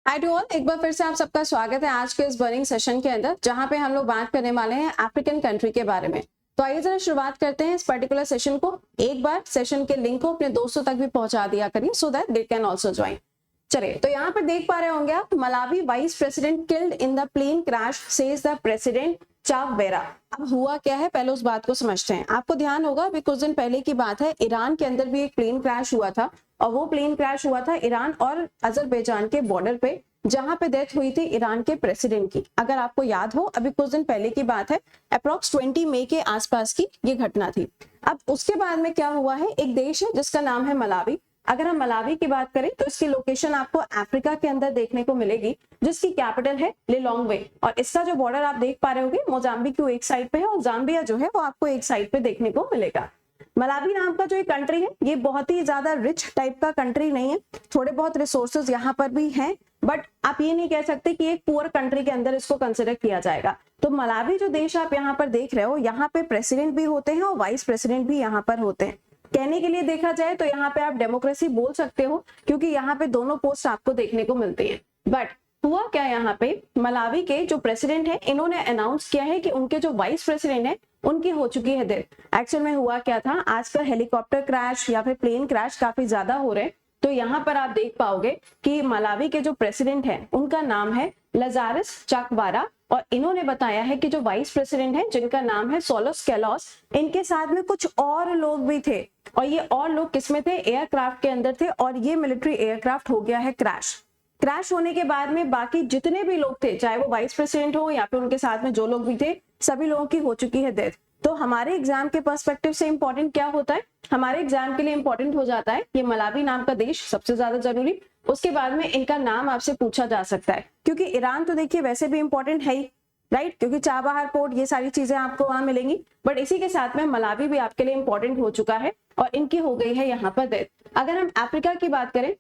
Hi to all, एक बार फिर से आप सबका स्वागत है आज के इस बर्निंग सेशन के अंदर, जहां पे हम लोग बात करने वाले हैं अफ्रीकन कंट्री के बारे में। तो आइए जरा शुरुआत करते हैं इस पर्टिकुलर सेशन को। एक बार सेशन के लिंक को अपने दोस्तों तक भी पहुंचा दिया करिए so that they can also join. चलिए, तो यहाँ पर देख पा रहे होंगे आप, Malawi vice president killed in the plane crash says the president Chakwera. अब हुआ क्या है, पहले उस बात को समझते हैं। आपको ध्यान होगा अभी कुछ दिन पहले की बात है, ईरान के अंदर भी एक प्लेन क्रैश हुआ था, और वो प्लेन क्रैश हुआ था ईरान और अजरबैजान के बॉर्डर पे, जहां पे डेथ हुई थी ईरान के प्रेसिडेंट की। अगर आपको याद हो, अभी कुछ दिन पहले की बात है, अप्रॉक्स 20 मई के आसपास की ये घटना थी। अब उसके बाद में क्या हुआ है, एक देश है जिसका नाम है मलावी। अगर हम मलावी की बात करें तो इसकी लोकेशन आपको अफ्रीका के अंदर देखने को मिलेगी, जिसकी कैपिटल है लिलोंगवे। और इसका जो बॉर्डर आप देख पा रहे होंगे, मोजाम्बिक एक साइड पे है और जाम्बिया जो है वो आपको एक साइड पे देखने को मिलेगा। मलावी नाम का जो एक कंट्री है, ये बहुत ही ज्यादा रिच टाइप का कंट्री नहीं है, थोड़े बहुत रिसोर्सेज यहाँ पर भी हैं, बट आप ये नहीं कह सकते कि एक पुअर कंट्री के अंदर इसको कंसिडर किया जाएगा। तो मलावी जो देश आप यहाँ पर देख रहे हो, यहाँ पे प्रेसिडेंट भी होते हैं और वाइस प्रेसिडेंट भी यहाँ पर होते हैं। कहने के लिए देखा जाए तो यहाँ पे आप डेमोक्रेसी बोल सकते हो, क्योंकि यहाँ पे दोनों पोस्ट आपको देखने को मिलती है। बट हुआ क्या, यहाँ पे मलावी के जो प्रेसिडेंट है, इन्होंने अनाउंस किया है कि उनके जो वाइस प्रेसिडेंट है उनकी हो चुकी है डेथ। एक्चुअल में हुआ क्या था, आजकल हेलीकॉप्टर क्रैश या फिर प्लेन क्रैश काफी ज्यादा हो रहे हैं। तो यहाँ पर आप देख पाओगे कि मलावी के जो प्रेसिडेंट है उनका नाम है लजारस चाकवारा, और इन्होंने बताया है कि जो वाइस प्रेसिडेंट है जिनका नाम है सोलोस कैलोस, इनके साथ में कुछ और लोग भी थे। और ये और लोग किसमें थे, एयरक्राफ्ट के अंदर थे, और ये मिलिट्री एयरक्राफ्ट हो गया है क्रैश होने के बाद में बाकी जितने भी लोग थे, चाहे वो वाइस प्रेसिडेंट हो या फिर उनके साथ में जो लोग भी थे, सभी लोगों की हो चुकी है डेथ। तो हमारे एग्जाम के पर्सपेक्टिव से इंपॉर्टेंट क्या होता है, हमारे एग्जाम के लिए इंपॉर्टेंट हो जाता है ये मलावी नाम का देश सबसे ज्यादा जरूरी। उसके बाद में इनका नाम आपसे पूछा जा सकता है, क्योंकि ईरान तो देखिए वैसे भी इंपॉर्टेंट है ही, राइट, क्योंकि चाबहार पोर्ट ये सारी चीजें आपको वहां मिलेंगी। बट इसी के साथ में मलावी भी आपके लिए इंपॉर्टेंट हो चुका है और इनकी हो गई है यहाँ पर डेथ। अगर हम अफ्रीका की बात करें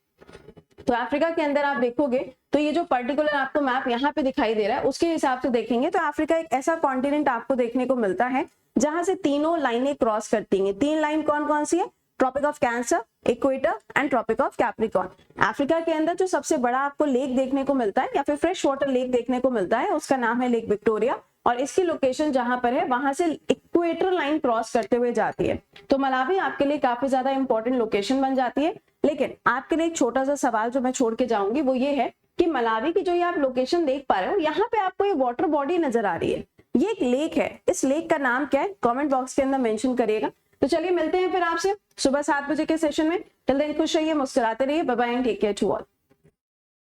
तो अफ्रीका के अंदर आप देखोगे तो ये जो पर्टिकुलर आपको मैप यहाँ पे दिखाई दे रहा है, उसके हिसाब से देखेंगे तो अफ्रीका एक ऐसा कॉन्टिनेंट आपको देखने को मिलता है जहां से तीनों लाइनें क्रॉस करती हैं। तीन लाइन कौन कौन सी है, tropic of cancer, equator and tropic of Capricorn. Africa के अंदर जो सबसे बड़ा आपको लेक देखने को मिलता है या फिर फ्रेश वाटर लेक देखने को मिलता है, उसका नाम है लेक विक्टोरिया, और इसकी लोकेशन जहां पर है वहां से इक्वेटर लाइन क्रॉस करते हुए जाती है। तो मलावी आपके लिए काफी ज्यादा इंपॉर्टेंट लोकेशन बन जाती है। लेकिन आपके लिए एक छोटा सा सवाल जो मैं छोड़ के जाऊंगी वो ये है कि मलावी की जो ये आप लोकेशन देख पा रहे हो, यहाँ पे आपको ये वाटर बॉडी नजर आ रही है, ये एक लेक है। इस लेक का नाम क्या है, कमेंट बॉक्स के अंदर मेंशन करिएगा। तो चलिए मिलते हैं फिर आपसे सुबह 7 बजे के सेशन में। टिल देन खुश रहिए, मुस्कुराते रहिए, bye bye and take care to all.